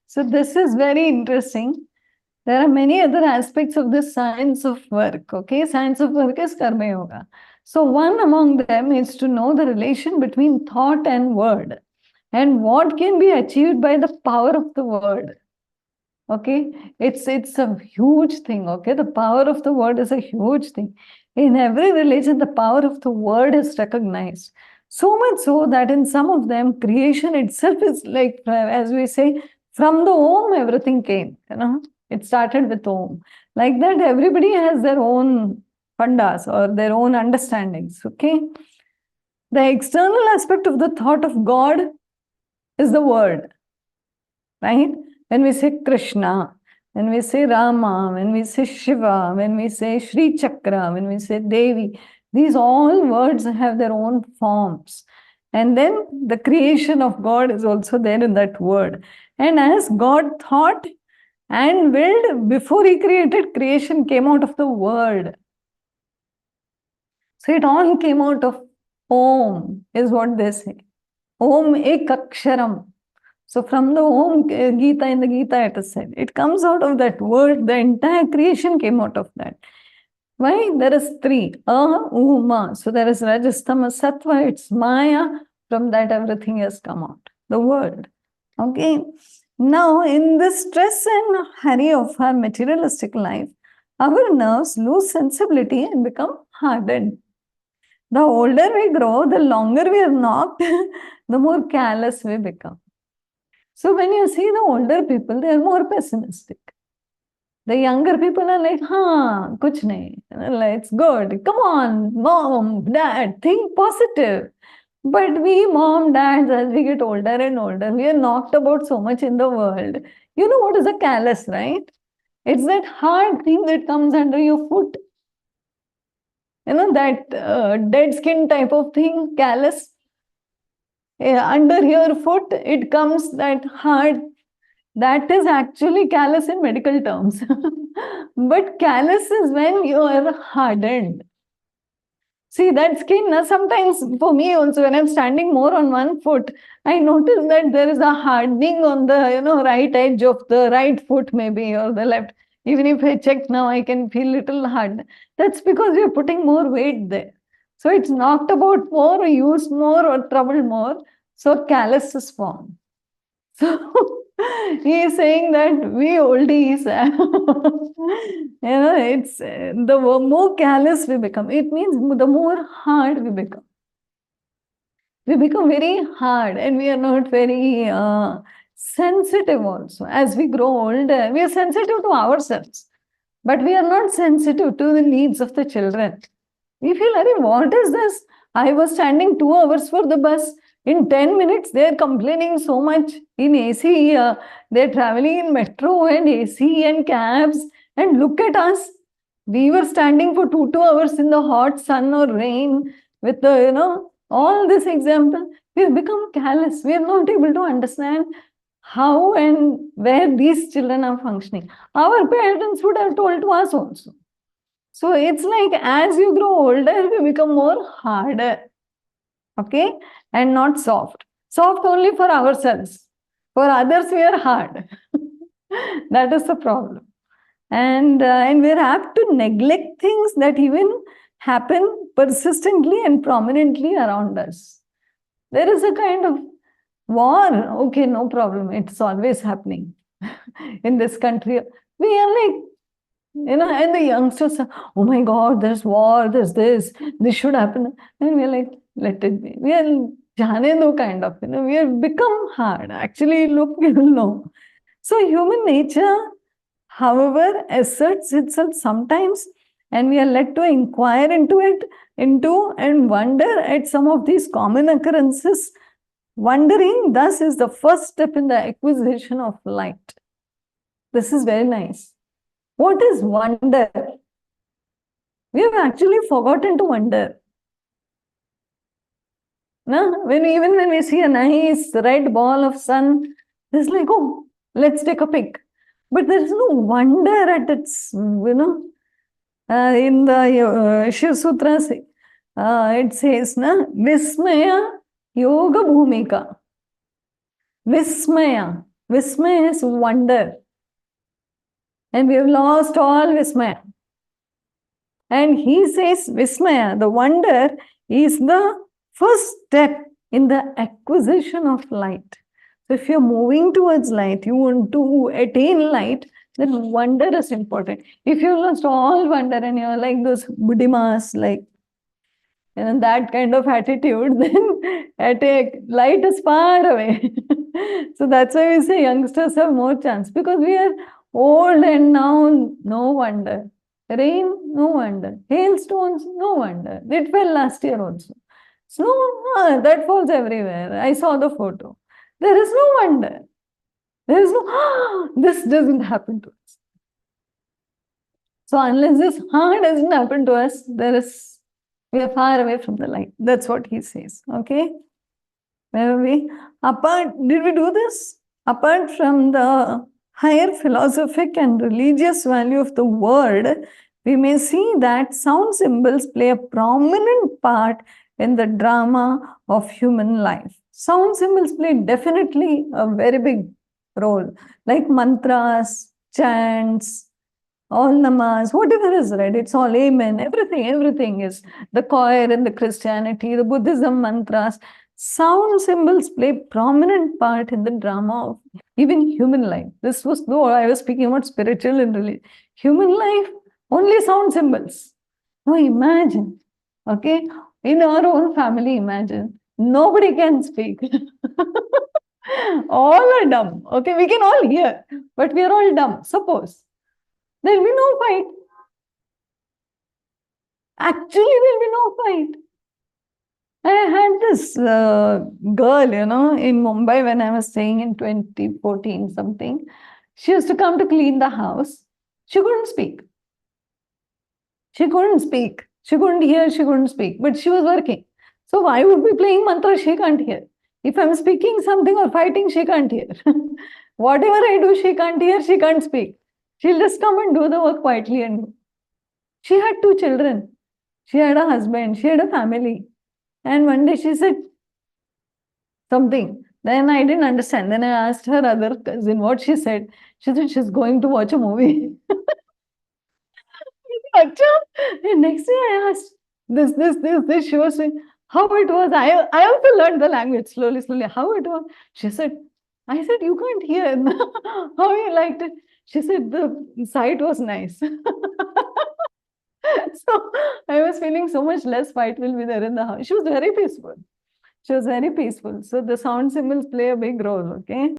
So this is very interesting. There are many other aspects of this science of work. Okay, science of work is Karma Yoga. So one among them is to know the relation between thought and word, and what can be achieved by the power of the word. Okay, it's a huge thing. Okay, the power of the word is a huge thing. In every religion, the power of the word is recognized. So much so that in some of them, creation itself is like, as we say, from the Om, everything came. It started with Om. Like that, everybody has their own pandas or their own understandings. Okay, the external aspect of the thought of God is the word, right? When we say Krishna, when we say Rama, when we say Shiva, when we say Shri Chakra, when we say Devi, these all words have their own forms. And then the creation of God is also there in that word. And as God thought and willed before he created, creation came out of the word. So it all came out of Om, is what they say. Om ek aksharam. So from the Om Gita, in the Gita it is said, it comes out of that word, the entire creation came out of that. Why? There is three, Ma. So there is Rajastama, Sattva, it's Maya, from that everything has come out, the word. Okay. Now in the stress and hurry of our materialistic life, our nerves lose sensibility and become hardened. The older we grow, the longer we are knocked, the more callous we become. So when you see the older people, they are more pessimistic. The younger people are like, kuch nahi. It's good. Come on, mom, dad, think positive. But we mom, dads, as we get older and older, we are knocked about so much in the world. You know what is a callus, right? It's that hard thing that comes under your foot. That dead skin type of thing, callus. Under your foot, it comes that hard. That is actually callus in medical terms. But callus is when you are hardened. See, that skin, sometimes for me also, when I'm standing more on one foot, I notice that there is a hardening on the right edge of the right foot maybe, or the left. Even if I check now, I can feel little hard. That's because we are putting more weight there. So it's knocked about more, used more, or troubled more. So callus is formed. So he is saying that we oldies, it's the more callous we become. It means the more hard we become. We become very hard and we are not very sensitive also. As we grow older, we are sensitive to ourselves, but we are not sensitive to the needs of the children. We feel, what is this? I was standing 2 hours for the bus. In 10 minutes, they're complaining so much. In AC, they're traveling in metro and AC and cabs. And look at us. We were standing for 2 hours in the hot sun or rain with the, all this example. We've become callous. We are not able to understand how and where these children are functioning. Our parents would have told to us also. So it's like as you grow older, we become more harder. Okay, and not soft. Soft only for ourselves. For others, we are hard. That is the problem. And we're apt to neglect things that even happen persistently and prominently around us. There is a kind of war. Okay, no problem. It's always happening in this country. We are like, and the youngsters are, oh my God, there's war, there's this should happen. And we're like, let it be. We are jane do kind of, we have become hard. Actually, look, you will know. So human nature, however, asserts itself sometimes, and we are led to inquire into it, and wonder at some of these common occurrences. Wondering, thus, is the first step in the acquisition of light. This is very nice. What is wonder? We have actually forgotten to wonder. No? Even when we see a nice red ball of sun, it's like, oh, let's take a pic. But there is no wonder at its, in the Shiv Sutras, it says, Vismaya Yoga Bhumika. Vismaya. Vismaya is wonder. And we have lost all Vismaya. And he says Vismaya, the wonder, is the first step in the acquisition of light. So if you're moving towards light, you want to attain light, then wonder is important. If you lost all wonder and you're like those Buddhimas, like that kind of attitude, then light is far away. So that's why we say youngsters have more chance, because we are old and now no wonder. Rain, no wonder. Hailstones, no wonder. It fell last year also. Snow, that falls everywhere. I saw the photo. There is no wonder. There is no, this doesn't happen to us. So unless this doesn't happen to us, we are far away from the light. That's what he says. Okay? Where are we? Did we do this? Apart from the higher philosophic and religious value of the word, we may see that sound symbols play a prominent part in the drama of human life. Sound symbols play definitely a very big role, like mantras, chants, all namas, whatever is read, it's all amen, everything is the choir in the Christianity, the Buddhism mantras. Sound symbols play prominent part in the drama of even human life. This was, though I was speaking about spiritual and religion. Human life, only sound symbols. Now imagine, okay, in our own family, imagine, nobody can speak. All are dumb, okay, we can all hear, but we are all dumb, suppose. There'll be no fight. Actually, there'll be no fight. I had this girl, in Mumbai when I was staying in 2014 something. She used to come to clean the house. She couldn't speak. She couldn't speak. She couldn't hear, she couldn't speak, but she was working. So why would be playing mantra? She can't hear. If I'm speaking something or fighting, she can't hear. Whatever I do, she can't hear, she can't speak. She'll just come and do the work quietly and do. She had 2 children. She had a husband. She had a family. And one day she said something. Then I didn't understand. Then I asked her other cousin what she said. She said she's going to watch a movie. And next day I asked this. She was saying how it was. I also learned the language slowly. How it was. She said, I said, you can't hear. How you liked it? She said the sight was nice. So I was feeling so much less fight will be there in the house. She was very peaceful. She was very peaceful. So the sound symbols play a big role, okay?